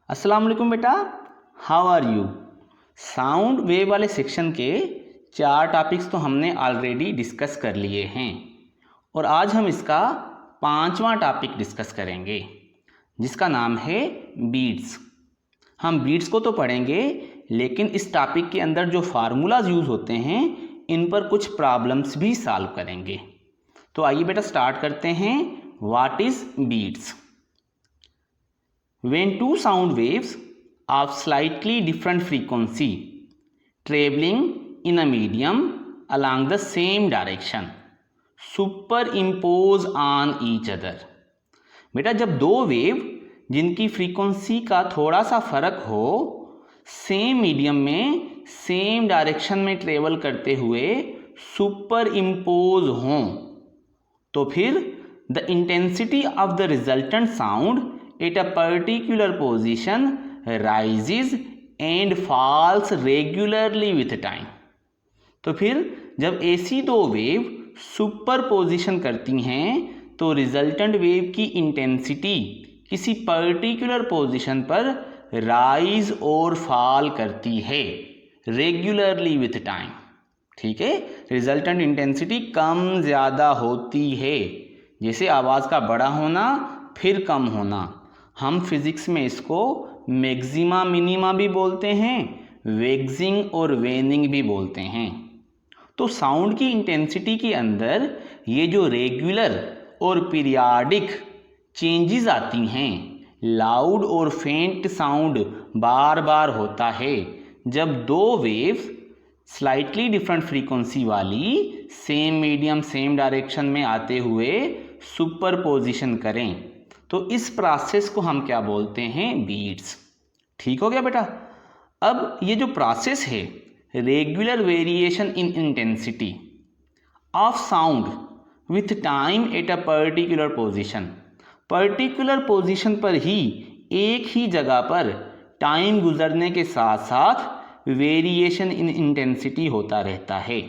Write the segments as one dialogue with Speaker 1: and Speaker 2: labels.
Speaker 1: अस्सलाम वालेकुम बेटा, how are you. Sound wave वाले सेक्शन के 4 टॉपिक्स तो हमने ऑलरेडी डिस्कस कर लिए हैं और आज हम इसका 5वां टॉपिक डिस्कस करेंगे जिसका नाम है बीट्स। हम बीट्स को तो पढ़ेंगे लेकिन इस टॉपिक के अंदर जो फार्मूलाज यूज़ होते हैं इन पर कुछ प्रॉब्लम्स भी सॉल्व करेंगे। तो आइए बेटा स्टार्ट करते हैं। What is beats? When two sound waves of slightly different frequency traveling in a medium along the same direction superimpose on each other। बेटा जब दो वेव जिनकी फ्रीक्वेंसी का थोड़ा सा फर्क हो सेम मीडियम में सेम डायरेक्शन में ट्रेवल करते हुए सुपर इम्पोज हों तो फिर the intensity of the resultant sound at a particular position rises and falls regularly with time। तो फिर जब ऐसी दो वेव सुपर पोजिशन करती हैं तो रिजल्टेंट वेव की इंटेंसिटी किसी पर्टिकुलर पोजिशन पर राइज और फॉल करती है रेगुलरली विथ टाइम। ठीक है, रिजल्टेंट इंटेंसिटी कम ज़्यादा होती है, जैसे आवाज़ का बड़ा होना फिर कम होना। हम फिज़िक्स में इसको मैक्सिमा मिनिमा भी बोलते हैं, वेक्सिंग और वेनिंग भी बोलते हैं। तो साउंड की इंटेंसिटी के अंदर ये जो रेगुलर और पीरियाडिक चेंजेस आती हैं, लाउड और फेंट साउंड बार बार होता है जब दो वेव्स स्लाइटली डिफरेंट फ्रीक्वेंसी वाली सेम मीडियम सेम डायरेक्शन में आते हुए सुपरपोजिशन करें तो इस प्रोसेस को हम क्या बोलते हैं? बीट्स। ठीक हो गया बेटा। अब ये जो प्रोसेस है regular variation in intensity of sound with time at a particular position पर ही एक ही जगह पर टाइम गुजरने के साथ साथ वेरिएशन इन इंटेंसिटी होता रहता है।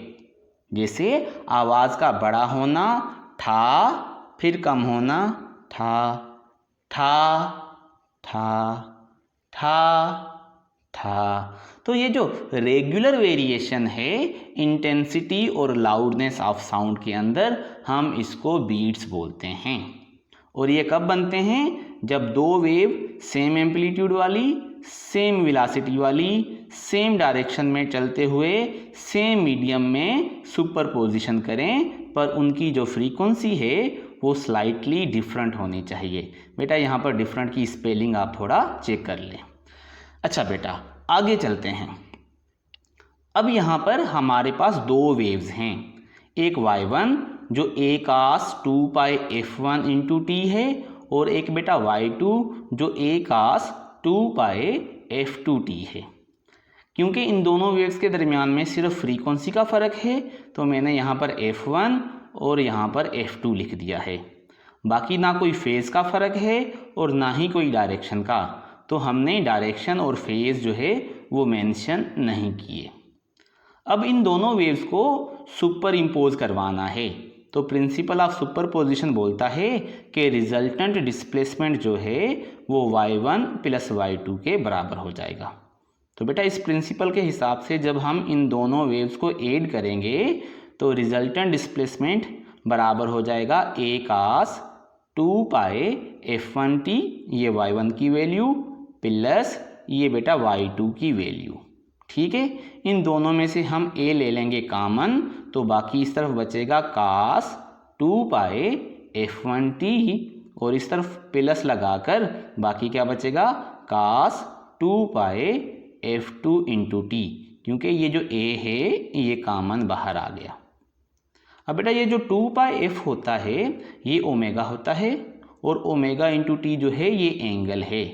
Speaker 1: जैसे आवाज़ का बड़ा होना ठा, फिर कम होना ठा ठा ठा ठा ठा। तो ये जो रेगुलर वेरिएशन है इंटेंसिटी और लाउडनेस ऑफ साउंड के अंदर हम इसको बीट्स बोलते हैं। और ये कब बनते हैं? जब दो वेव सेम एम्पलीट्यूड वाली सेम वेलोसिटी वाली सेम डायरेक्शन में चलते हुए सेम मीडियम में सुपरपोजिशन करें पर उनकी जो फ्रीक्वेंसी है वो स्लाइटली डिफरेंट होनी चाहिए। बेटा यहाँ पर डिफरेंट की स्पेलिंग आप थोड़ा चेक कर लें। अच्छा बेटा आगे चलते हैं। अब यहाँ पर हमारे पास दो वेव्स हैं, एक y1 जो a cos 2πf1 into T है और एक बेटा y2 जो a cos 2πf2t है। क्योंकि इन दोनों वेव्स के दरमियान में सिर्फ फ्रीक्वेंसी का फ़र्क है तो मैंने यहाँ पर f1 और यहाँ पर f2 लिख दिया है। बाकी ना कोई फेज़ का फ़र्क है और ना ही कोई डायरेक्शन का, तो हमने डायरेक्शन और फेज़ जो है वो मेंशन नहीं किए। अब इन दोनों वेव्स को सुपर इम्पोज करवाना है तो प्रिंसिपल ऑफ सुपरपोजिशन बोलता है कि रिजल्टेंट डिस्प्लेसमेंट जो है वो y1 प्लस y2 के बराबर हो जाएगा। तो बेटा इस प्रिंसिपल के हिसाब से जब हम इन दोनों वेव्स को ऐड करेंगे तो रिजल्टेंट डिस्प्लेसमेंट बराबर हो जाएगा a cos 2πf1t ये y1 की वैल्यू प्लस ये बेटा y2 की वैल्यू। ठीक है, इन दोनों में से हम a ले लेंगे कॉमन तो बाकी इस तरफ बचेगा cos 2πf1t और इस तरफ प्लस लगाकर बाकी क्या बचेगा cos 2πf2 इंटू टी, क्योंकि ये जो a है ये कॉमन बाहर आ गया। अब बेटा ये जो 2πf होता है ये ओमेगा होता है और ओमेगा इंटू टी जो है ये एंगल है।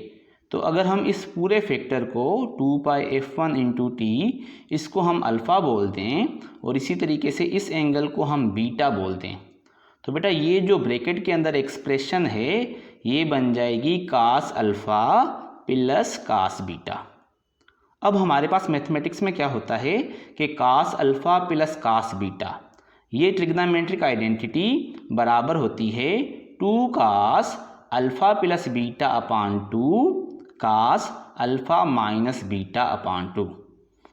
Speaker 1: तो अगर हम इस पूरे फैक्टर को 2πf1 इंटू टी इसको हम अल्फ़ा बोल दें और इसी तरीके से इस एंगल को हम बीटा बोल दें तो बेटा ये जो ब्रैकेट के अंदर एक्सप्रेशन है ये बन जाएगी cos alpha plus cos beta. अब हमारे पास मैथमेटिक्स में क्या होता है कि cos alpha plus cos beta ये ट्रिग्नोमेट्रिक आइडेंटिटी बराबर होती है 2 cos alpha plus beta upon 2 cos alpha minus beta upon 2।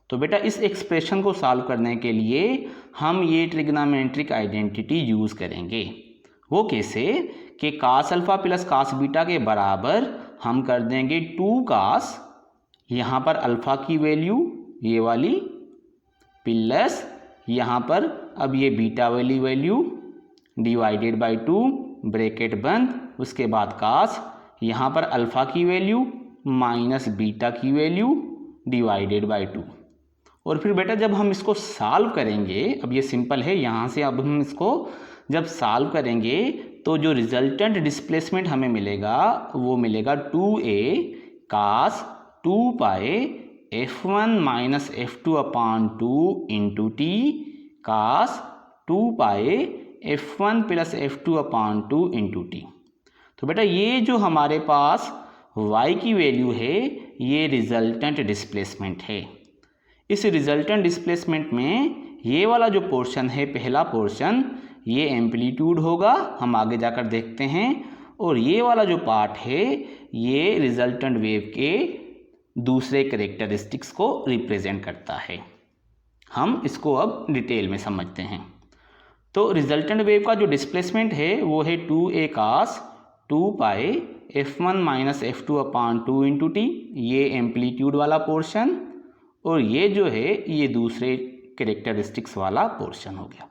Speaker 1: तो बेटा इस एक्सप्रेशन को सॉल्व करने के लिए हम ये ट्रिग्नोमेट्रिक आइडेंटिटी यूज़ करेंगे। वो कैसे कि cos alpha plus cos beta के बराबर हम कर देंगे 2 कास, यहाँ पर अल्फ़ा की वैल्यू ये वाली, प्लस यहाँ पर अब ये बीटा वाली वैल्यू डिवाइडेड बाई 2, ब्रैकेट बंद, उसके बाद कास, यहाँ पर अल्फ़ा की वैल्यू माइनस बीटा की वैल्यू डिवाइडेड बाई 2। और फिर बेटा जब हम इसको सॉल्व करेंगे, अब ये सिंपल है, यहाँ से अब हम इसको जब सॉल्व करेंगे तो जो रिजल्टेंट डिस्प्लेसमेंट हमें मिलेगा वो मिलेगा 2a कास 2 पाए f1 माइनस f2 अपान 2 इंटू टी कास 2 पाए f1 प्लस f2 अपान 2 इंटू टी। तो बेटा ये जो हमारे पास y की वैल्यू है ये रिजल्टेंट डिस्प्लेसमेंट है। इस रिजल्टेंट डिस्प्लेसमेंट में ये वाला जो पोर्शन है, पहला पोर्शन, ये एम्पलीट्यूड होगा, हम आगे जाकर देखते हैं, और ये वाला जो पार्ट है ये रिजल्टेंट वेव के दूसरे कैरेक्टरिस्टिक्स को रिप्रेजेंट करता है। हम इसको अब डिटेल में समझते हैं। तो रिजल्टेंट वेव का जो डिस्प्लेसमेंट है वो है 2a कास 2 पाए f1 माइनस f2 अपान 2 इंटू टी, ये एम्पलीट्यूड वाला पोर्शन, और ये जो है ये दूसरे कैरेक्टरिस्टिक्स वाला पोर्शन हो गया।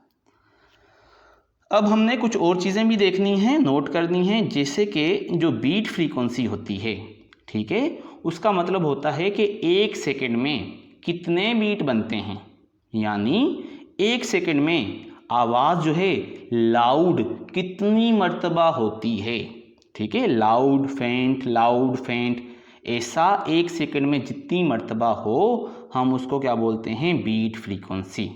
Speaker 1: अब हमने कुछ और चीज़ें भी देखनी हैं, नोट करनी है, जैसे कि जो बीट फ्रीक्वेंसी होती है, ठीक है, उसका मतलब होता है कि 1 सेकंड में कितने बीट बनते हैं, यानी 1 सेकंड में आवाज़ जो है लाउड कितनी मर्तबा होती है, ठीक है, लाउड फेंट, ऐसा 1 सेकंड में जितनी मर्तबा हो हम उसको क्या बोलते हैं, बीट फ्रीक्वेंसी।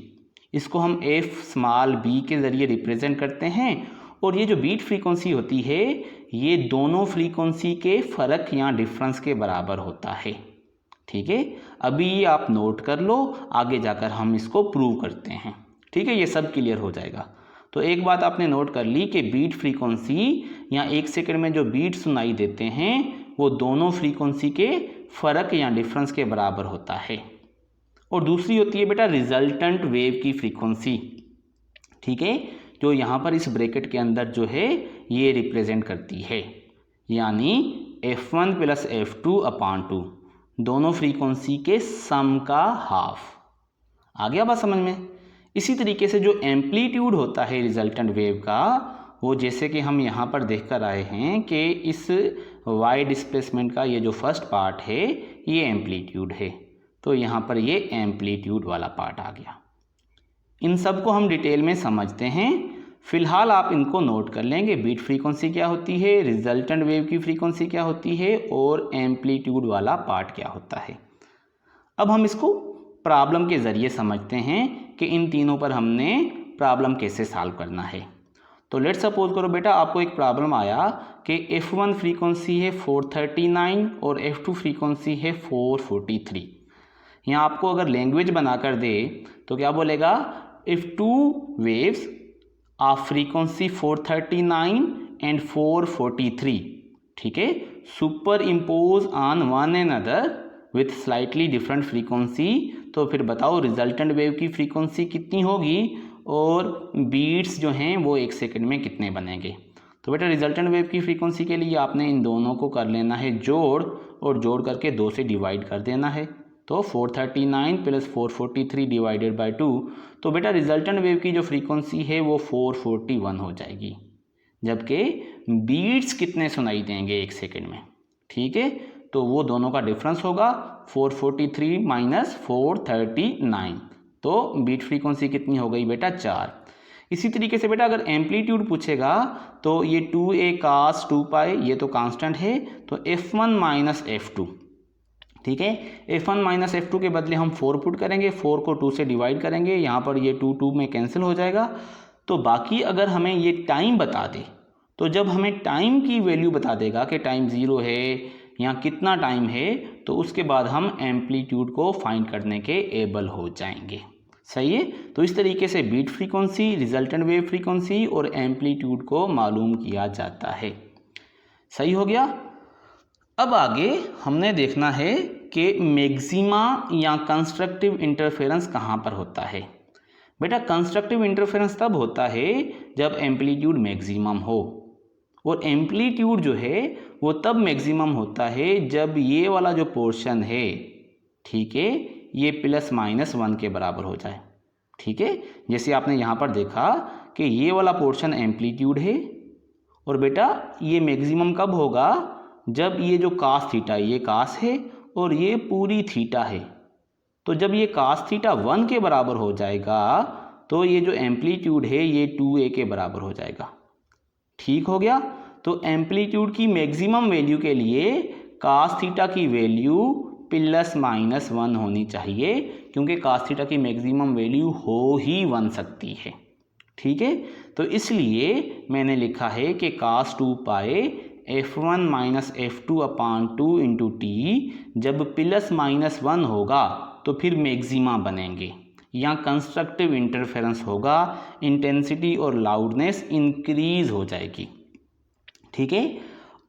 Speaker 1: इसको हम f स्मॉल b के ज़रिए रिप्रेजेंट करते हैं, और ये जो बीट फ्रीक्वेंसी होती है ये दोनों फ्रीक्वेंसी के फ़र्क या डिफरेंस के बराबर होता है, ठीक है। अभी ये आप नोट कर लो, आगे जाकर हम इसको प्रूव करते हैं, ठीक है, ये सब क्लियर हो जाएगा। तो एक बात आपने नोट कर ली कि बीट फ्रीक्वेंसी या 1 सेकंड में जो बीट सुनाई देते हैं वो दोनों फ्रीक्वेंसी के फ़र्क या डिफरेंस के बराबर होता है। और दूसरी होती है बेटा रिजल्टेंट वेव की फ्रीक्वेंसी, ठीक है, जो यहाँ पर इस ब्रैकेट के अंदर जो है ये रिप्रेजेंट करती है, यानी f1 प्लस f2 अपान 2, दोनों फ्रीक्वेंसी के सम का हाफ। आ गया बात समझ में। इसी तरीके से जो एम्पलीट्यूड होता है रिजल्टेंट वेव का, वो जैसे कि हम यहाँ पर देख कर आए हैं कि इस y डिस्प्लेसमेंट का ये जो फर्स्ट पार्ट है ये एम्पलीट्यूड है, तो यहाँ पर ये एम्पलीट्यूड वाला पार्ट आ गया। इन सब को हम डिटेल में समझते हैं, फिलहाल आप इनको नोट कर लेंगे, बीट फ्रीक्वेंसी क्या होती है, रिजल्टेंट वेव की फ्रीक्वेंसी क्या होती है, और एम्पलीट्यूड वाला पार्ट क्या होता है। अब हम इसको प्रॉब्लम के ज़रिए समझते हैं कि इन तीनों पर हमने प्रॉब्लम कैसे सॉल्व करना है। तो लेट्स सपोज करो बेटा आपको एक प्रॉब्लम आया कि f1 फ्रीक्वेंसी है 439 और f2 फ्रीक्वेंसी है 443। यहाँ आपको अगर लैंग्वेज बनाकर दे तो क्या बोलेगा, if two waves of frequency 439 and 443, ठीक है, super impose on one and other with slightly different frequency, तो फिर बताओ रिजल्टेंट वेव की फ्रीक्वेंसी कितनी होगी और बीट्स जो हैं वो 1 सेकंड में कितने बनेंगे। तो बेटा रिजल्टेंट वेव की फ्रीक्वेंसी के लिए आपने इन दोनों को कर लेना है जोड़, और जोड़ करके 2 से डिवाइड कर देना है, तो 439 प्लस 443 डिवाइडेड बाई 2, तो बेटा रिजल्टेंट वेव की जो फ्रीक्वेंसी है वो 441 हो जाएगी, जबकि बीट्स कितने सुनाई देंगे 1 सेकंड में, ठीक है, तो वो दोनों का डिफरेंस होगा 443 माइनस 439, तो बीट फ्रीक्वेंसी कितनी हो गई बेटा 4। इसी तरीके से बेटा अगर एम्पलीट्यूड पूछेगा तो ये 2a cos 2 पाई ये तो कांस्टेंट है, तो f1 माइनस f2, ठीक है, f1 माइनस f2 के बदले हम 4 पुट करेंगे, 4 को 2 से डिवाइड करेंगे, यहाँ पर ये 2 में कैंसिल हो जाएगा। तो बाकी अगर हमें ये टाइम बता दे, तो जब हमें टाइम की वैल्यू बता देगा कि टाइम 0 है या कितना टाइम है, तो उसके बाद हम एम्पलीट्यूड को फाइंड करने के एबल हो जाएंगे, सही है। तो इस तरीके से beat frequency, resultant wave frequency और एम्पलीट्यूड को मालूम किया जाता है, सही हो गया। अब आगे हमने देखना है कि मैक्सिमा या कंस्ट्रक्टिव इंटरफेरेंस कहाँ पर होता है। बेटा कंस्ट्रक्टिव इंटरफेरेंस तब होता है जब एम्पलीट्यूड मैक्सिमम हो, और एम्पलीट्यूड जो है वो तब मैक्सिमम होता है जब ये वाला जो पोर्शन है, ठीक है, ये ±1 के बराबर हो जाए। ठीक है, जैसे आपने यहाँ पर देखा कि ये वाला पोर्शन एम्पलीट्यूड है, और बेटा ये मैक्सिमम कब होगा, जब ये जो कास थीटा, ये कास है और ये पूरी थीटा है, तो जब ये कास थीटा 1 के बराबर हो जाएगा तो ये जो एम्पलीट्यूड है ये 2a के बराबर हो जाएगा। ठीक हो गया। तो एम्पलीट्यूड की मैक्सिमम वैल्यू के लिए कास थीटा की वैल्यू ±1 होनी चाहिए, क्योंकि कास थीटा की मैक्सिमम वैल्यू हो ही 1 सकती है। ठीक है, तो इसलिए मैंने लिखा है कि cos 2π f1 f2/2 into T जब ±1 होगा तो फिर मैक्सिमा बनेंगे, या कंस्ट्रक्टिव इंटरफेरेंस होगा, इंटेंसिटी और लाउडनेस इंक्रीज हो जाएगी। ठीक है,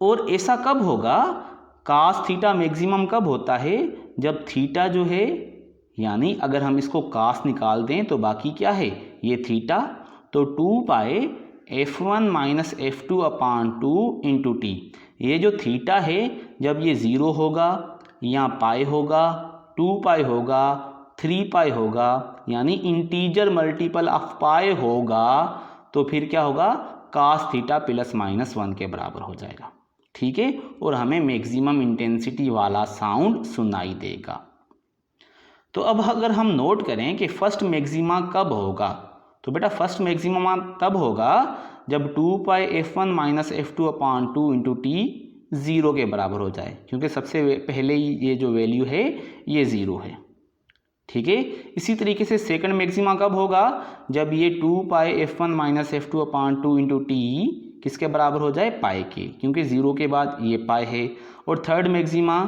Speaker 1: और ऐसा कब होगा, कास थीटा मैक्सिमम कब होता है, जब थीटा जो है, यानी अगर हम इसको कास निकाल दें तो बाकी क्या है, ये थीटा, तो 2π f1 f2/2 इंटू टी, ये जो थीटा है जब ये 0 होगा या पाई होगा, 2π होगा, 3π होगा, यानी इंटीजर मल्टीपल ऑफ पाई होगा, तो फिर क्या होगा, कास थीटा ±1 के बराबर हो जाएगा। ठीक है, और हमें मैक्सिमम इंटेंसिटी वाला साउंड सुनाई देगा। तो अब अगर हम नोट करें कि फर्स्ट मैक्सिमा कब होगा, तो बेटा फर्स्ट मैक्सिमा तब होगा जब 2π f1 f2/2 इंटू टी 0 के बराबर हो जाए, क्योंकि सबसे पहले ये जो वैल्यू है ये 0 है। ठीक है, इसी तरीके से सेकंड मैक्सिमा कब होगा, जब ये 2π f1 f2/2 इंटू टी किसके बराबर हो जाए, पाई के, क्योंकि 0 के बाद ये पाई है। और थर्ड मैक्सिमा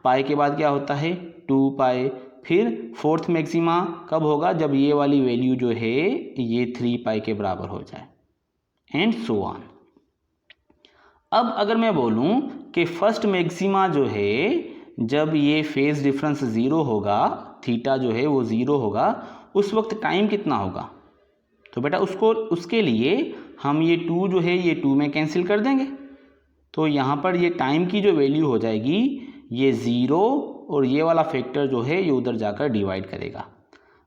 Speaker 1: पाई के बाद क्या होता है, 2π। फिर फोर्थ मैक्सिमा कब होगा, जब ये वाली वैल्यू जो है ये 3π के बराबर हो जाए, एंड सो ऑन। अब अगर मैं बोलूं कि फर्स्ट मैक्सिमा जो है जब ये फेज डिफरेंस 0 होगा, थीटा जो है वो 0 होगा, उस वक्त टाइम कितना होगा, तो बेटा उसके लिए हम ये 2 जो है ये 2 में कैंसिल कर देंगे, तो यहाँ पर ये टाइम की जो वैल्यू हो जाएगी ये 0, और ये वाला फैक्टर जो है ये उधर जाकर डिवाइड करेगा,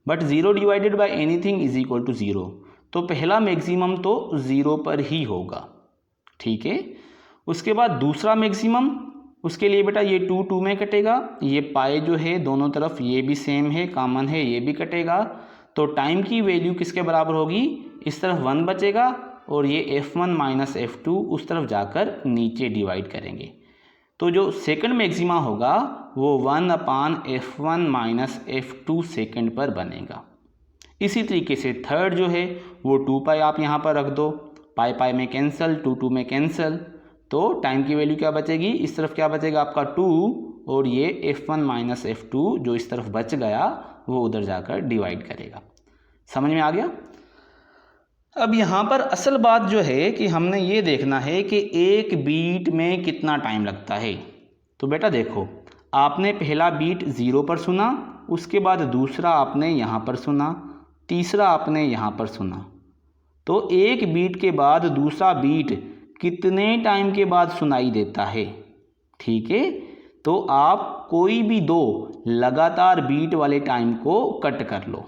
Speaker 1: but 0 divided by anything is equal to 0, तो पहला मैक्सिमम तो 0 पर ही होगा। ठीक है, उसके बाद दूसरा मैक्सिमम, उसके लिए बेटा ये 2 2 में कटेगा, ये पाई जो है दोनों तरफ ये भी सेम है, कॉमन है, ये भी कटेगा, तो टाइम की वैल्यू किसके बराबर होगी, इस तरफ 1 बचेगा, और ये f1 f2 उस तरफ जाकर नीचे डिवाइड करेंगे, तो जो सेकंड मैक्सिमा होगा वो 1/f1 f2 सेकंड पर बनेगा। इसी तरीके से थर्ड जो है वो 2π आप यहाँ पर रख दो, पाई में कैंसिल, 2 2 में कैंसिल, तो टाइम की वैल्यू क्या बचेगी, इस तरफ क्या बचेगा आपका 2, और ये f1 f2 जो इस तरफ बच गया वो उधर जाकर डिवाइड करेगा। समझ में आ गया। अब यहाँ पर असल बात जो है कि हमने ये देखना है कि एक बीट में कितना टाइम लगता है। तो बेटा देखो, आपने पहला बीट 0 पर सुना, उसके बाद दूसरा आपने यहाँ पर सुना, तीसरा आपने यहाँ पर सुना, तो एक बीट के बाद दूसरा बीट कितने टाइम के बाद सुनाई देता है। ठीक है, तो आप कोई भी 2 लगातार बीट वाले टाइम को कट कर लो,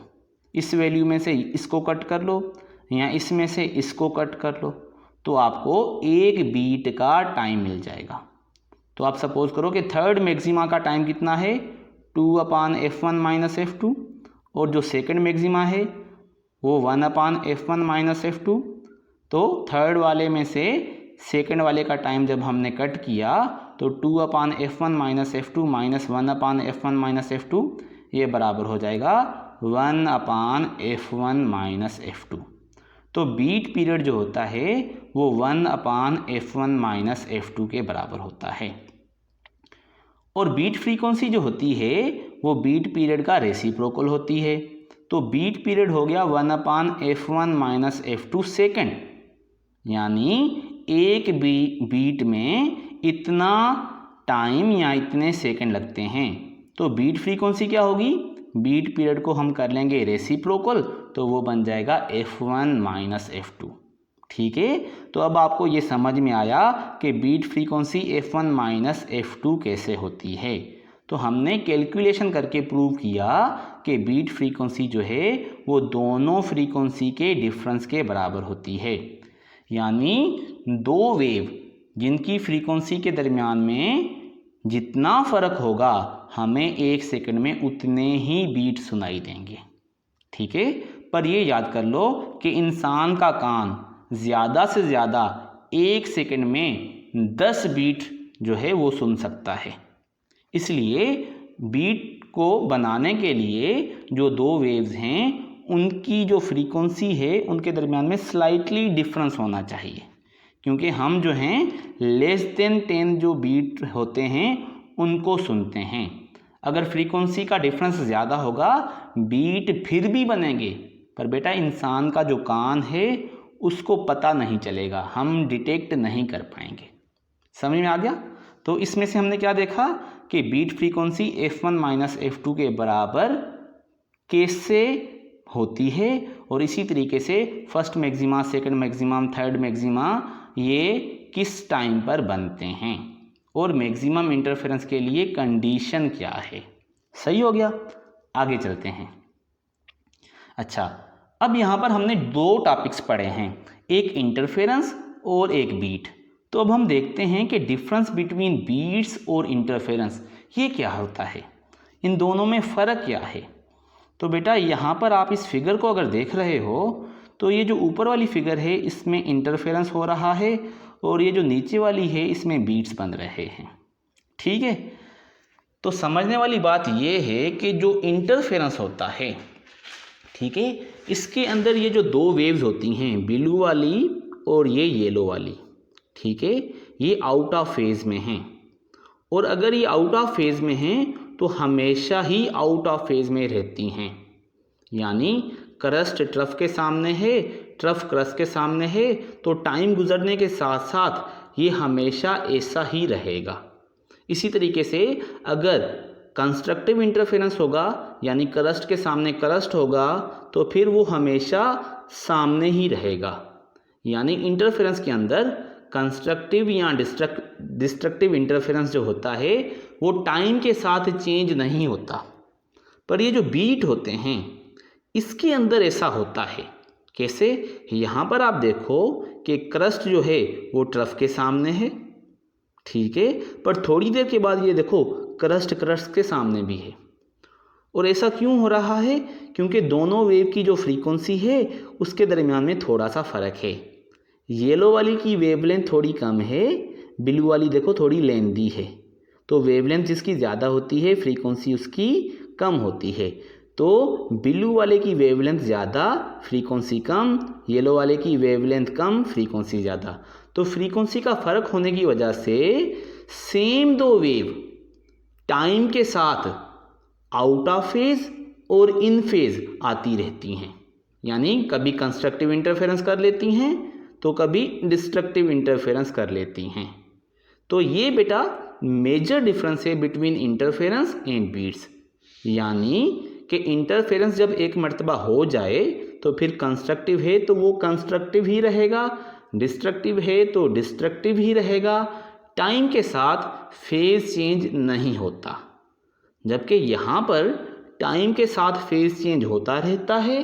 Speaker 1: इस वैल्यू में से इसको कट कर लो या इसमें से इसको कट कर लो, तो आपको एक बीट का टाइम मिल जाएगा। तो आप सपोज करो कि थर्ड मैक्सिमा का टाइम कितना है, 2/f1 f2, और जो सेकंड मैक्सिमा है वो 1/f1 f2, तो थर्ड वाले में से सेकंड वाले का टाइम जब हमने कट किया तो 2/f1 f2 minus 1/f1 f2 ये बराबर हो जाएगा 1/f1 f2। तो बीट पीरियड जो होता है वो 1/f1 f2 के बराबर होता है। और बीट फ्रीक्वेंसी जो होती है वो बीट पीरियड का रेसिप्रोकल होती है। तो बीट पीरियड हो गया 1/f1 f2 सेकेंड, यानी एक बीट में इतना टाइम या इतने सेकंड लगते हैं, तो बीट फ्रीक्वेंसी क्या होगी, बीट पीरियड को हम कर लेंगे रेसिप्रोकल, तो वो बन जाएगा F1 माइनस F2। ठीक है, तो अब आपको ये समझ में आया कि beat frequency F1 minus F2 कैसे होती है। तो हमने कैलकुलेशन करके प्रूव किया कि बीट फ्रीक्वेंसी जो है वो दोनों फ्रीक्वेंसी के डिफरेंस के बराबर होती है। यानी दो वेव जिनकी फ्रीक्वेंसी के दरमियान में जितना फ़र्क होगा हमें 1 सेकंड में उतने ही बीट सुनाई देंगे। ठीक है, पर ये याद कर लो कि इंसान का कान ज़्यादा से ज़्यादा 1 सेकंड में 10 बीट जो है वो सुन सकता है। इसलिए बीट को बनाने के लिए जो दो वेव्स हैं उनकी जो फ्रीक्वेंसी है उनके दरमियान में स्लाइटली डिफरेंस होना चाहिए, क्योंकि हम जो हैं लेस देन 10 जो बीट होते हैं उनको सुनते हैं। अगर फ्रीक्वेंसी का डिफरेंस ज़्यादा होगा बीट फिर भी बनेंगे, पर बेटा इंसान का जो कान है उसको पता नहीं चलेगा, हम डिटेक्ट नहीं कर पाएंगे। समझ में आ गया? तो इसमें से हमने क्या देखा कि beat frequency F1 minus F2 के बराबर कैसे होती है, और इसी तरीके से first maxima, second maximum, third maxima ये किस टाइम पर बनते हैं, और मैक्सिमम इंटरफेरेंस के लिए कंडीशन क्या है। सही हो गया? आगे चलते हैं। अच्छा, अब यहाँ पर हमने दो टॉपिक्स पढ़े हैं, एक इंटरफेरेंस और एक बीट। तो अब हम देखते हैं कि डिफरेंस बिटवीन बीट्स और इंटरफेरेंस ये क्या होता है, इन दोनों में फ़र्क क्या है। तो बेटा यहाँ पर आप इस फिगर को अगर देख रहे हो तो ये जो ऊपर वाली फिगर है इसमें इंटरफेरेंस हो रहा है, और ये जो नीचे वाली है इसमें बीट्स बन रहे हैं। ठीक है, तो समझने वाली बात ये है कि जो इंटरफेरेंस होता है, ठीक है, इसके अंदर ये जो दो वेव्स होती हैं, ब्लू वाली और ये येलो वाली, ठीक है, ये आउट ऑफ फेज में हैं, और अगर ये आउट ऑफ फेज में हैं तो हमेशा ही आउट ऑफ फेज में रहती हैं। यानी क्रस्ट ट्रफ के सामने है, ट्रफ क्रस्ट के सामने है, तो टाइम गुजरने के साथ साथ ये हमेशा ऐसा ही रहेगा। इसी तरीके से अगर कंस्ट्रक्टिव इंटरफेरेंस होगा, यानी क्रस्ट के सामने क्रस्ट होगा, तो फिर वो हमेशा सामने ही रहेगा। यानी इंटरफेरेंस के अंदर कंस्ट्रक्टिव या डिस्ट्रक्टिव इंटरफेरेंस जो होता है वो टाइम के साथ चेंज नहीं होता। पर ये जो बीट होते हैं इसके अंदर ऐसा होता है। कैसे? यहाँ पर आप देखो कि क्रस्ट जो है वो ट्रफ के सामने है, ठीक है, पर थोड़ी देर के बाद ये देखो क्रस्ट के सामने भी है। और ऐसा क्यों हो रहा है? क्योंकि दोनों वेव की जो फ्रीक्वेंसी है उसके दरमियान में थोड़ा सा फ़र्क है। येलो वाली की वेवलेंथ थोड़ी कम है, ब्लू वाली देखो थोड़ी लेंदी है। तो वेवलेंथ जिसकी ज़्यादा होती है फ्रीक्वेंसी उसकी कम होती है। तो ब्लू वाले की वेवलेंथ ज़्यादा, फ्रीक्वेंसी कम, येलो वाले की वेवलेंथ कम, फ्रीक्वेंसी ज़्यादा। तो फ्रीक्वेंसी का फ़र्क होने की वजह से सेम दो वेव टाइम के साथ आउट ऑफ फेज और इन फेज आती रहती हैं। यानी कभी कंस्ट्रक्टिव इंटरफेरेंस कर लेती हैं तो कभी डिस्ट्रक्टिव इंटरफेरेंस कर लेती हैं। तो ये बेटा मेजर डिफरेंस है बिटवीन इंटरफेरेंस एंड बीट्स। यानी कि इंटरफेरेंस जब एक मर्तबा हो जाए तो फिर कंस्ट्रक्टिव है तो वो कंस्ट्रक्टिव ही रहेगा, डिस्ट्रक्टिव है तो डिस्ट्रक्टिव ही रहेगा। टाइम के साथ फेज चेंज नहीं होता, जबकि यहाँ पर टाइम के साथ फेज चेंज होता रहता है,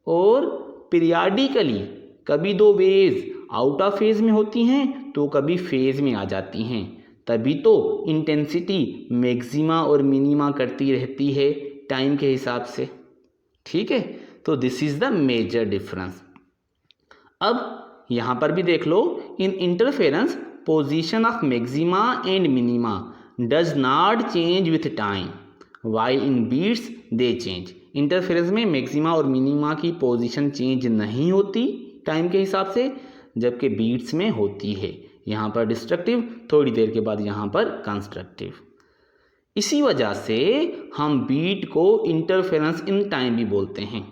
Speaker 1: और पीरियाडिकली कभी दो वेव्स आउट ऑफ फेज में होती हैं तो कभी फेज में आ जाती हैं। तभी तो इंटेंसिटी मैक्सिमा और मिनिमा करती रहती है टाइम के हिसाब से। ठीक है, तो this is the major difference. अब यहाँ पर भी देख लो, in interference position of maxima and minima does not change with time, while in beats they change. Interference में मैक्सिमा और मिनिमा की पोजीशन चेंज नहीं होती टाइम के हिसाब से, जबकि बीट्स में होती है। यहाँ पर डिस्ट्रक्टिव, थोड़ी देर के बाद यहाँ पर कंस्ट्रक्टिव। इसी वजह से हम बीट को इंटरफेरेंस इन टाइम भी बोलते हैं।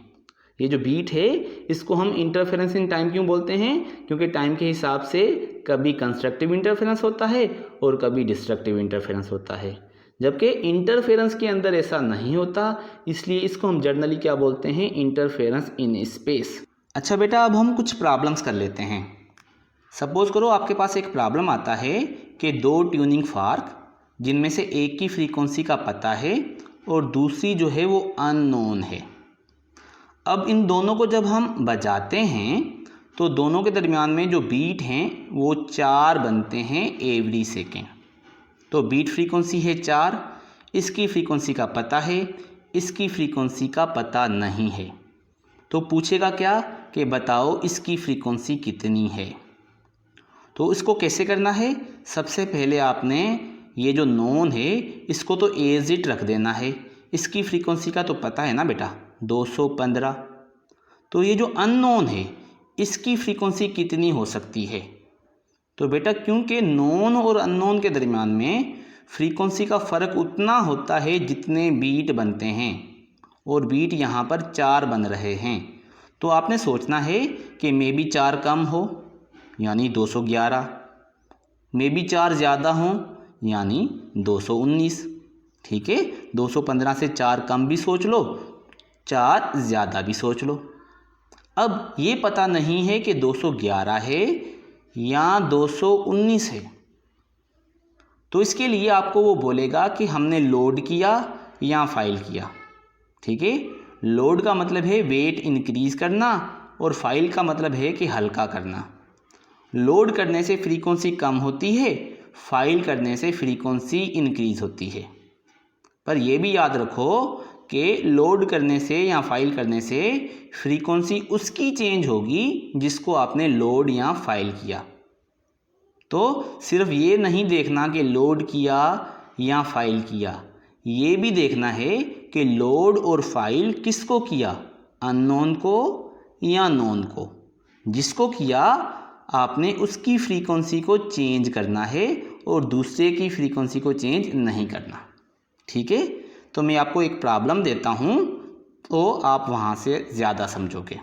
Speaker 1: ये जो बीट है इसको हम इंटरफेरेंस इन टाइम क्यों बोलते हैं? क्योंकि टाइम के हिसाब से कभी कंस्ट्रक्टिव इंटरफेरेंस होता है और कभी डिस्ट्रक्टिव इंटरफेरेंस होता है, जबकि इंटरफेरेंस के अंदर ऐसा नहीं होता, इसलिए इसको हम जनरली क्या बोलते हैं? Interference in space. अच्छा बेटा, अब हम कुछ प्रॉब्लम्स कर लेते हैं। सपोज करो आपके पास एक प्रॉब्लम आता है कि दो ट्यूनिंग फार्क जिनमें से एक की फ्रीक्वेंसी का पता है और दूसरी जो है वो अननोन है। अब इन दोनों को जब हम बजाते हैं तो दोनों के दरमियान में जो बीट हैं वो 4 बनते हैं एवरी सेकेंड। तो बीट फ्रीक्वेंसी है 4, इसकी फ्रीक्वेंसी का पता है, इसकी फ्रीक्वेंसी का पता नहीं है। तो पूछेगा क्या कि बताओ इसकी फ्रीक्वेंसी कितनी है। तो इसको कैसे करना है? सबसे पहले आपने ये जो नोन है इसको तो एज इट रख देना है। इसकी फ्रीक्वेंसी का तो पता है ना बेटा, 215। तो ये जो अननोन है इसकी फ्रीक्वेंसी कितनी हो सकती है? तो बेटा क्योंकि नोन और अननोन के दरमियान में फ्रीक्वेंसी का फ़र्क उतना होता है जितने बीट बनते हैं, और बीट यहाँ पर 4 बन रहे हैं। तो आपने सोचना है कि मे बी 4 कम हो यानी 211, मे बी 4 ज़्यादा हो यानी 219। ठीक है, 215 से 4 कम भी सोच लो, 4 ज़्यादा भी सोच लो। अब ये पता नहीं है कि 211 है या 219 है, तो इसके लिए आपको वो बोलेगा कि हमने लोड किया या फाइल किया। ठीक है, लोड का मतलब है वेट इंक्रीज़ करना और फाइल का मतलब है कि हल्का करना। लोड करने से फ्रीक्वेंसी कम होती है, फाइल करने से फ्रीक्वेंसी इंक्रीज़ होती है। पर यह भी याद रखो कि लोड करने से या फाइल करने से फ्रीक्वेंसी उसकी चेंज होगी जिसको आपने लोड या फाइल किया। तो सिर्फ ये नहीं देखना कि लोड किया या फाइल किया, ये भी देखना है कि लोड और फाइल किसको किया, अननोन को या नोन को। जिसको किया आपने उसकी फ्रीक्वेंसी को चेंज करना है और दूसरे की फ्रीक्वेंसी को चेंज नहीं करना। ठीक है, तो मैं आपको एक प्रॉब्लम देता हूँ तो आप वहाँ से ज़्यादा समझोगे।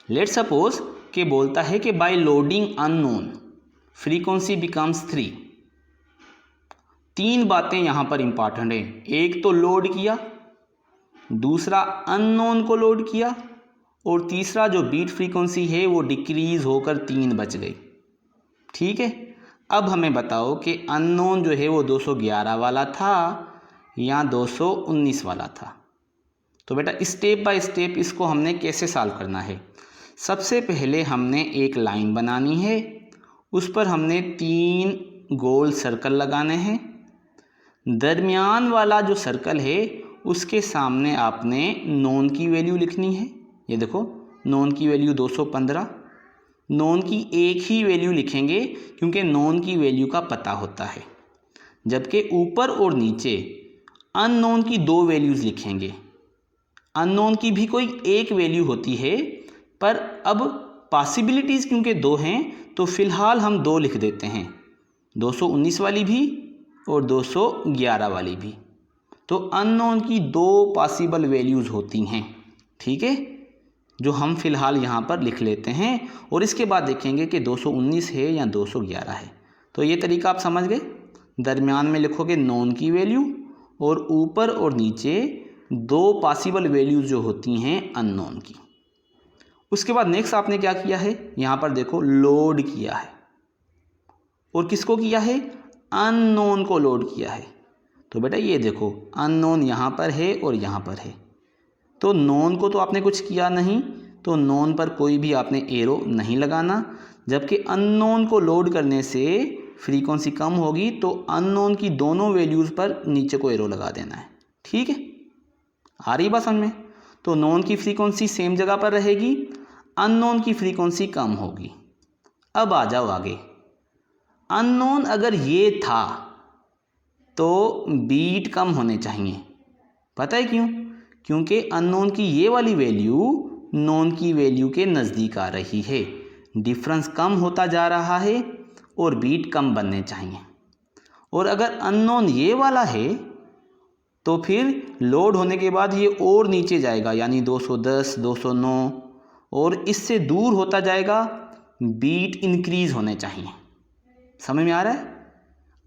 Speaker 1: लेट सपोज कि बोलता है कि by loading unknown frequency becomes 3। 3 बातें यहाँ पर इंपॉर्टेंट हैं। एक तो लोड किया, दूसरा अननोन को लोड किया, और तीसरा जो बीट फ्रीक्वेंसी है वो डिक्रीज़ होकर 3 बच गई। ठीक है, अब हमें बताओ कि अननोन जो है वो 211 वाला था या 219 वाला था। तो बेटा स्टेप बाय स्टेप इसको हमने कैसे सॉल्व करना है? सबसे पहले हमने एक लाइन बनानी है, उस पर हमने 3 गोल सर्कल लगाने हैं। दरमियान वाला जो सर्कल है उसके सामने आपने नोन की वैल्यू लिखनी है। ये देखो, नोन की वैल्यू 215। नोन की एक ही वैल्यू लिखेंगे क्योंकि नोन की वैल्यू का पता होता है, जबकि ऊपर और नीचे अननोन की 2 वैल्यूज़ लिखेंगे। अननोन की भी कोई एक वैल्यू होती है, पर अब पॉसिबिलिटीज़ क्योंकि 2 हैं तो फ़िलहाल हम 2 लिख देते हैं, 219 वाली भी और 211 वाली भी। तो अननोन की 2 पॉसिबल वैल्यूज़ होती हैं। ठीक है, जो हम फ़िलहाल यहाँ पर लिख लेते हैं और इसके बाद देखेंगे कि 219 है या 211 है। तो ये तरीका आप समझ गए। दरमियान में लिखोगे नोन की वैल्यू और ऊपर और नीचे 2 पॉसिबल वैल्यूज़ जो होती हैं अननोन की। उसके बाद नेक्स्ट आपने क्या किया है, यहाँ पर देखो लोड किया है, और किसको किया है, अननोन को लोड किया है। तो बेटा ये देखो अननोन यहाँ पर है और यहाँ पर है, तो नोन को तो आपने कुछ किया नहीं, तो नोन पर कोई भी आपने एरो नहीं लगाना। जबकि अननोन को लोड करने से फ्रीक्वेंसी कम होगी, तो अननोन की दोनों वैल्यूज़ पर नीचे को एरो लगा देना है। ठीक है, आ रही बात समझ में? तो नोन की फ्रीक्वेंसी सेम जगह पर रहेगी, अननोन की फ्रीक्वेंसी कम होगी। अब आ जाओ आगे। अननोन अगर ये था तो बीट कम होने चाहिए। पता है क्यों? क्योंकि अननोन की ये वाली वैल्यू नोन की वैल्यू के नज़दीक आ रही है, डिफरेंस कम होता जा रहा है और बीट कम बनने चाहिए। और अगर अननोन ये वाला है तो फिर लोड होने के बाद ये और नीचे जाएगा, यानी 210, 209, और इससे दूर होता जाएगा। बीट इंक्रीज होने चाहिए। समझ में आ रहा है?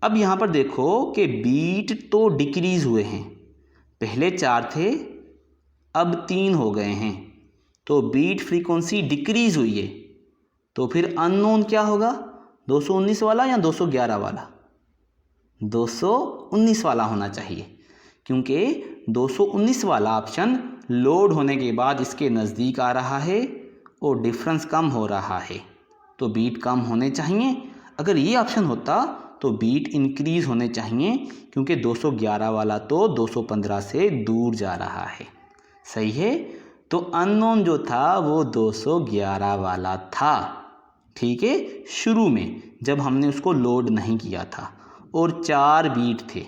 Speaker 1: अब यहाँ पर देखो कि बीट तो डिक्रीज हुए हैं, पहले 4 थे अब 3 हो गए हैं, तो बीट फ्रीक्वेंसी डिक्रीज हुई है। तो फिर अननोन क्या होगा, 219 वाला या 211 वाला? 219 वाला होना चाहिए, क्योंकि 219 वाला ऑप्शन लोड होने के बाद इसके नज़दीक आ रहा है और डिफरेंस कम हो रहा है, तो बीट कम होने चाहिए। अगर ये ऑप्शन होता तो बीट इंक्रीज होने चाहिए, क्योंकि 211 वाला तो 215 से दूर जा रहा है। सही है? तो अननोन जो था वो 211 वाला था। ठीक है, शुरू में जब हमने उसको लोड नहीं किया था, और 4 बीट थे,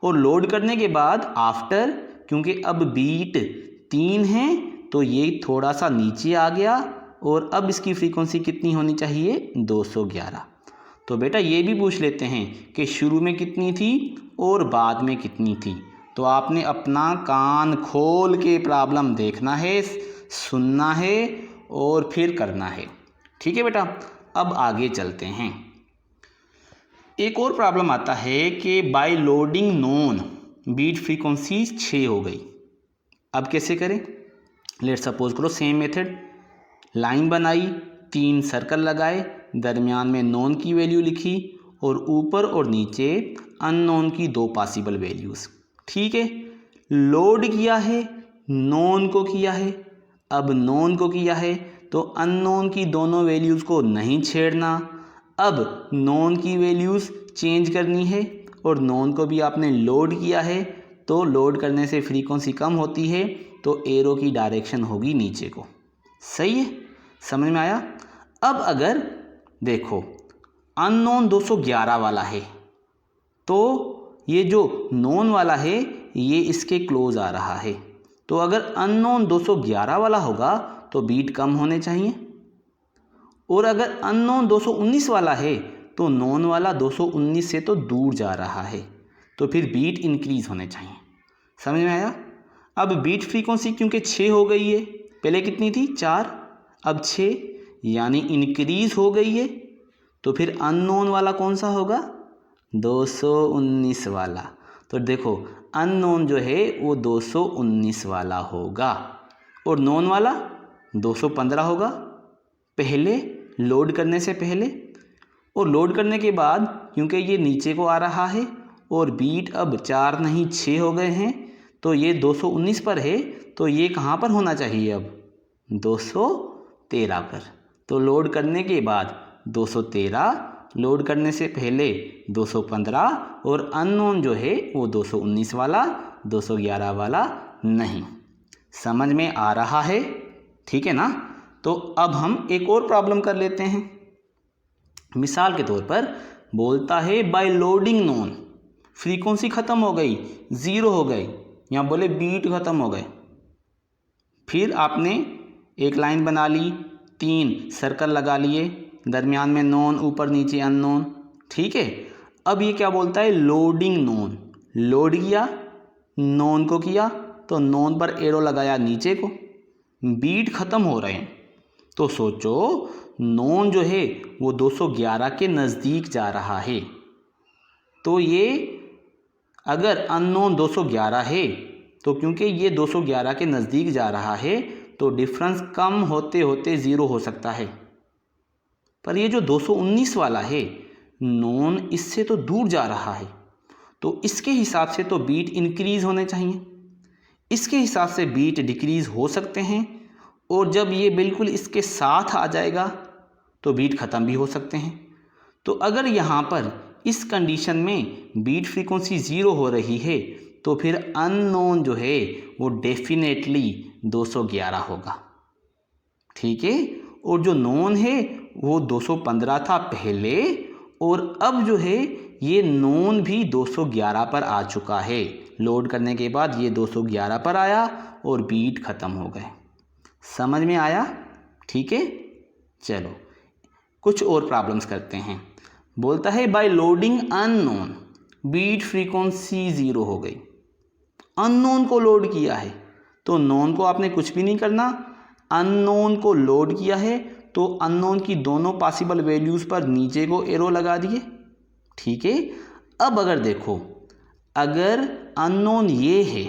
Speaker 1: और लोड करने के बाद आफ्टर, क्योंकि अब बीट 3 है तो ये थोड़ा सा नीचे आ गया, और अब इसकी फ्रीक्वेंसी कितनी होनी चाहिए, 211। तो बेटा ये भी पूछ लेते हैं कि शुरू में कितनी थी और बाद में कितनी थी। तो आपने अपना कान खोल के प्रॉब्लम देखना है, सुनना है और फिर करना है। ठीक है बेटा, अब आगे चलते हैं। एक और प्रॉब्लम आता है कि by loading known beat frequency 6 हो गई। अब कैसे करें? लेट सपोज करो सेम मेथड, लाइन बनाई, 3 सर्कल लगाए, दरमियान में नोन की वैल्यू लिखी और ऊपर और नीचे अननोन की 2 पॉसिबल वैल्यूज़। ठीक है, लोड किया है, नोन को किया है। अब नोन को किया है तो अननोन की दोनों वैल्यूज़ को नहीं छेड़ना। अब नोन की वैल्यूज़ चेंज करनी है, और नोन को भी आपने लोड किया है, तो लोड करने से फ्रीक्वेंसी कम होती है, तो एरो की डायरेक्शन होगी नीचे को। सही है? समझ में आया? अब अगर देखो अननोन 211 वाला है, तो ये जो नोन वाला है ये इसके क्लोज आ रहा है। तो अगर अननोन 211 वाला होगा तो बीट कम होने चाहिए, और अगर अननोन 219 वाला है तो नोन वाला 219 से तो दूर जा रहा है, तो फिर बीट इंक्रीज होने चाहिए। समझ में आया? अब बीट फ्रीक्वेंसी क्योंकि 6 हो गई है, पहले कितनी थी, 4, अब 6, यानी इंक्रीज हो गई है। तो फिर अननोन वाला कौन सा होगा, 219 वाला। तो देखो अननोन जो है वो 219 वाला होगा, और नोन वाला 215 होगा, पहले लोड करने से पहले। और लोड करने के बाद क्योंकि ये नीचे को आ रहा है और बीट अब 4 नहीं 6 हो गए हैं, तो ये 219 पर है, तो ये कहाँ पर होना चाहिए, अब 213 पर। तो लोड करने के बाद 213, लोड करने से पहले 215, और अननोन जो है वो 219 वाला, 211 वाला नहीं। समझ में आ रहा है? ठीक है ना? तो अब हम एक और प्रॉब्लम कर लेते हैं। मिसाल के तौर पर बोलता है बाय लोडिंग नोन फ्रीक्वेंसी ख़त्म हो गई, 0 हो गई, या बोले बीट ख़त्म हो गए। फिर आपने एक लाइन बना ली, 3 सर्कल लगा लिए, दरमियान में नोन, ऊपर नीचे अननोन। ठीक है, अब ये क्या बोलता है, लोडिंग नोन। लोड किया, नोन को किया, तो नोन पर एरो लगाया नीचे को, बीट ख़त्म हो रहे हैं। तो सोचो नोन जो है वो 211 के नज़दीक जा रहा है, तो ये अगर अननोन 211 है, तो क्योंकि ये 211 के नज़दीक जा रहा है तो डिफरेंस कम होते होते 0 हो सकता है। पर ये जो 219 वाला है, नोन इससे तो दूर जा रहा है, तो इसके हिसाब से तो बीट इंक्रीज होने चाहिए, इसके हिसाब से बीट डिक्रीज हो सकते हैं, और जब ये बिल्कुल इसके साथ आ जाएगा तो बीट ख़त्म भी हो सकते हैं। तो अगर यहाँ पर इस कंडीशन में बीट फ्रीक्वेंसी 0 हो रही है, तो फिर अननोन जो है वो डेफिनेटली 211 होगा। ठीक है, और जो नोन है वो 215 था पहले, और अब जो है ये नोन भी 211 पर आ चुका है। लोड करने के बाद ये 211 पर आया और बीट ख़त्म हो गए। समझ में आया? ठीक है, चलो कुछ और प्रॉब्लम्स करते हैं। बोलता है by loading unknown beat frequency 0 हो गई। अननोन को लोड किया है, तो नोन को आपने कुछ भी नहीं करना, अननोन को लोड किया है तो अननोन की दोनों पॉसिबल वैल्यूज़ पर नीचे को एरो लगा दिए। ठीक है, अब अगर देखो, अगर अननोन ये है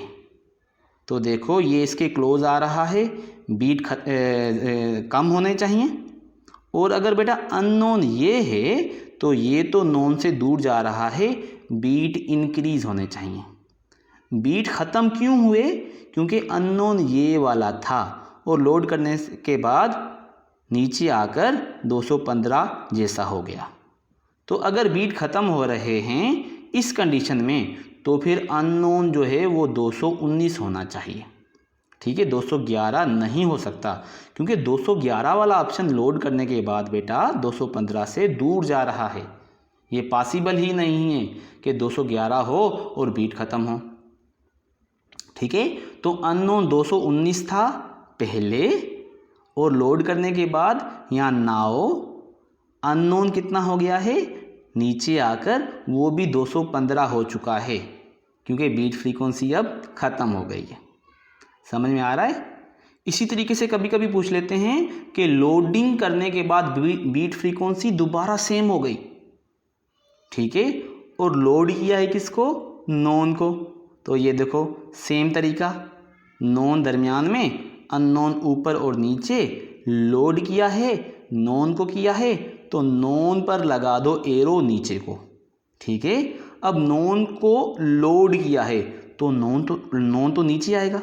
Speaker 1: तो देखो ये इसके क्लोज आ रहा है, बीट कम होने चाहिए। और अगर बेटा अननोन ये है तो ये तो नोन से दूर जा रहा है, बीट इंक्रीज होने चाहिए। बीट ख़त्म क्यों हुए? क्योंकि अननोन ये वाला था और लोड करने के बाद नीचे आकर 215 जैसा हो गया। तो अगर बीट ख़त्म हो रहे हैं इस कंडीशन में तो फिर अननोन जो है वो 219 होना चाहिए। ठीक है, 211 नहीं हो सकता, क्योंकि 211 वाला ऑप्शन लोड करने के बाद बेटा 215 से दूर जा रहा है। ये पॉसिबल ही नहीं है कि 211 हो और बीट ख़त्म हो। ठीक है, तो अननोन 219 था पहले और लोड करने के बाद यहाँ नाउ अननोन कितना हो गया है, नीचे आकर वो भी 215 हो चुका है, क्योंकि बीट फ्रीक्वेंसी अब ख़त्म हो गई है। समझ में आ रहा है? इसी तरीके से कभी कभी पूछ लेते हैं कि लोडिंग करने के बाद बीट फ्रीक्वेंसी दोबारा सेम हो गई। ठीक है, और लोड किया है किसको, नोन को, तो ये देखो सेम तरीका, नोन दरमियान में, अननोन ऊपर और नीचे, लोड किया है, नोन को किया है तो नोन पर लगा दो एरो नीचे को। ठीक है, अब नोन को लोड किया है तो नोन तो नीचे आएगा।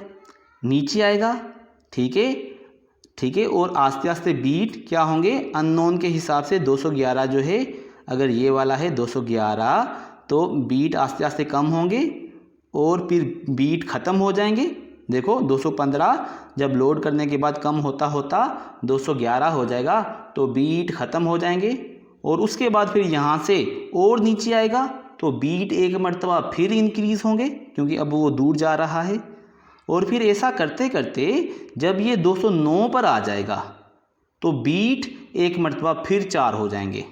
Speaker 1: ठीक है, और आस्ते आस्ते बीट क्या होंगे, अननोन के हिसाब से 211 जो है, अगर ये वाला है 211 तो बीट आस्ते आस्ते कम होंगे और फिर बीट ख़त्म हो जाएंगे। देखो 215 जब लोड करने के बाद कम होता होता 211 हो जाएगा तो बीट ख़त्म हो जाएंगे, और उसके बाद फिर यहाँ से और नीचे आएगा तो बीट एक मर्तबा फिर इंक्रीज़ होंगे, क्योंकि अब वो दूर जा रहा है। और फिर ऐसा करते करते जब ये 209 पर आ जाएगा तो बीट एक मर्तबा फिर 4 हो जाएंगे,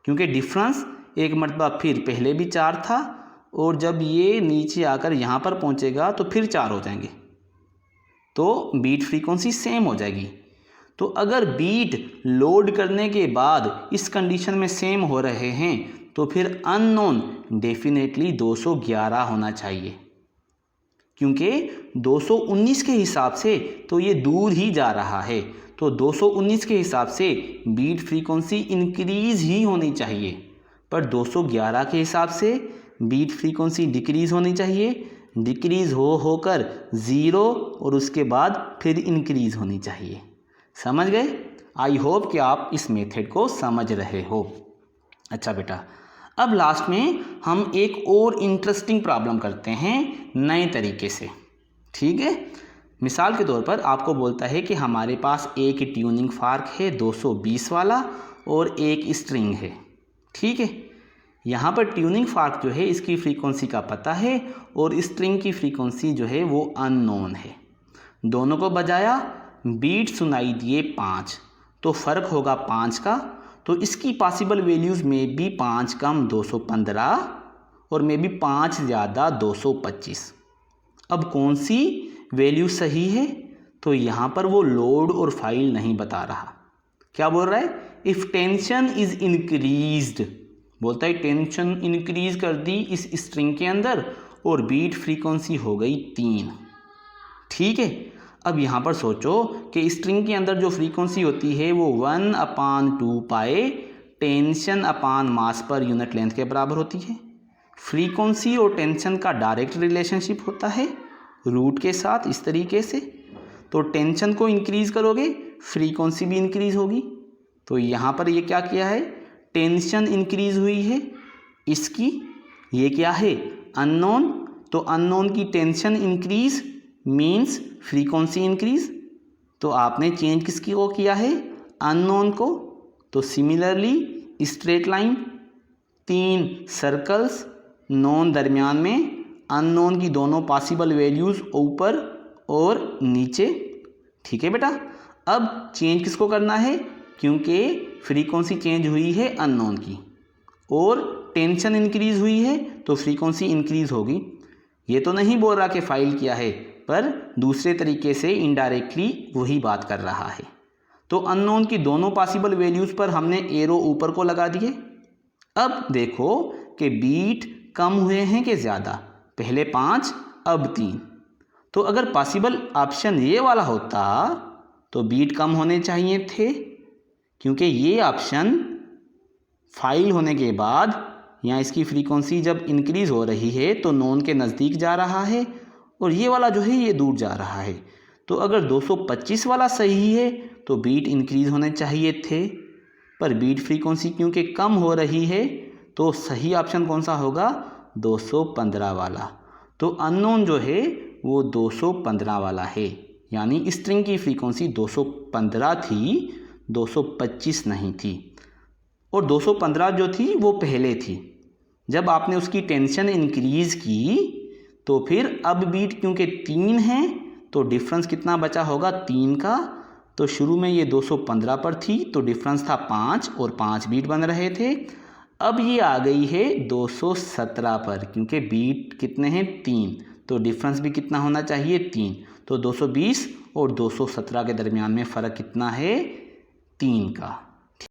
Speaker 1: क्योंकि डिफरेंस एक मर्तबा फिर पहले भी 4 था, और जब ये नीचे आकर यहाँ पर पहुँचेगा तो फिर 4 हो जाएंगे, तो बीट फ्रीक्वेंसी सेम हो जाएगी। तो अगर बीट लोड करने के बाद इस कंडीशन में सेम हो रहे हैं तो फिर अननोन डेफिनेटली 211 होना चाहिए, क्योंकि 219 के हिसाब से तो ये दूर ही जा रहा है, तो 219 के हिसाब से बीट फ्रीक्वेंसी इंक्रीज़ ही होनी चाहिए, पर 211 के हिसाब से बीट फ्रीक्वेंसी डिक्रीज़ होनी चाहिए, डिक्रीज़ होकर 0 और उसके बाद फिर इंक्रीज़ होनी चाहिए। समझ गए? आई होप कि आप इस मेथड को समझ रहे हो। अच्छा बेटा, अब लास्ट में हम एक और इंटरेस्टिंग प्रॉब्लम करते हैं नए तरीके से। ठीक है, मिसाल के तौर पर आपको बोलता है कि हमारे पास एक ट्यूनिंग फार्क है 220 वाला और एक स्ट्रिंग है। ठीक है, यहाँ पर ट्यूनिंग फार्क जो है इसकी फ्रीक्वेंसी का पता है और स्ट्रिंग की फ्रीक्वेंसी जो है वो अननोन है। दोनों को बजाया, बीट सुनाई दिए 5, तो फ़र्क होगा 5 का, तो इसकी पॉसिबल वैल्यूज़ में भी 5 कम 215 और में भी 5 ज़्यादा 225। अब कौन सी वैल्यू सही है? तो यहाँ पर वो लोड और फाइल नहीं बता रहा। क्या बोल रहा है? इफ़ टेंशन इज़ इंक्रीज्ड, बोलता है टेंशन इंक्रीज कर दी इस स्ट्रिंग के अंदर और बीट फ्रीक्वेंसी हो गई 3। ठीक है, अब यहाँ पर सोचो कि स्ट्रिंग के अंदर जो फ्रीक्वेंसी होती है वो 1/2 पाए टेंशन अपान मास पर यूनिट लेंथ के बराबर होती है। फ्रीक्वेंसी और टेंशन का डायरेक्ट रिलेशनशिप होता है रूट के साथ इस तरीके से, तो टेंशन को इंक्रीज़ करोगे फ्रीक्वेंसी भी इंक्रीज़ होगी। तो यहाँ पर ये क्या किया है, टेंशन इंक्रीज़ हुई है इसकी, ये क्या है अननोन, तो अननोन की tension increase means frequency increase, तो आपने चेंज किसकी को किया है अननोन को। तो similarly straight line 3 circles, known दरमियान में, अननोन की दोनों पॉसिबल वैल्यूज़ ऊपर और नीचे। ठीक है बेटा, अब चेंज किसको करना है, क्योंकि फ्रीक्वेंसी चेंज हुई है अननोन की और टेंशन इंक्रीज़ हुई है तो फ्रीक्वेंसी इंक्रीज़ होगी। ये तो नहीं बोल रहा कि फाइल किया है, पर दूसरे तरीके से इनडायरेक्टली वही बात कर रहा है। तो अननोन की दोनों पॉसिबल वैल्यूज़ पर हमने एरो ऊपर को लगा दिए। अब देखो कि बीट कम हुए हैं कि ज़्यादा, पहले 5 अब 3। तो अगर पॉसिबल ऑप्शन ये वाला होता तो बीट कम होने चाहिए थे, क्योंकि ये ऑप्शन फाइल होने के बाद या इसकी फ्रीक्वेंसी जब इंक्रीज़ हो रही है तो नोन के नज़दीक जा रहा है, और ये वाला जो है ये दूर जा रहा है। तो अगर 225 वाला सही है तो बीट इंक्रीज़ होने चाहिए थे, पर बीट फ्रीक्वेंसी क्योंकि कम हो रही है तो सही ऑप्शन कौन सा होगा? 215 वाला। तो अननोन जो है वो 215 वाला है, यानी स्ट्रिंग की फ्रीक्वेंसी 215 थी, 225 नहीं थी। और 215 जो थी वो पहले थी। जब आपने उसकी टेंशन इंक्रीज़ की तो फिर अब बीट क्योंकि 3 है तो डिफरेंस कितना बचा होगा? 3 का। तो शुरू में ये 215 पर थी तो डिफरेंस था 5 और 5 बीट बन रहे थे। अब ये आ गई है 217 पर, क्योंकि बीट कितने हैं? 3, तो डिफरेंस भी कितना होना चाहिए? 3। तो 220 और 217 के दरमियान में फ़र्क कितना है? 3 का।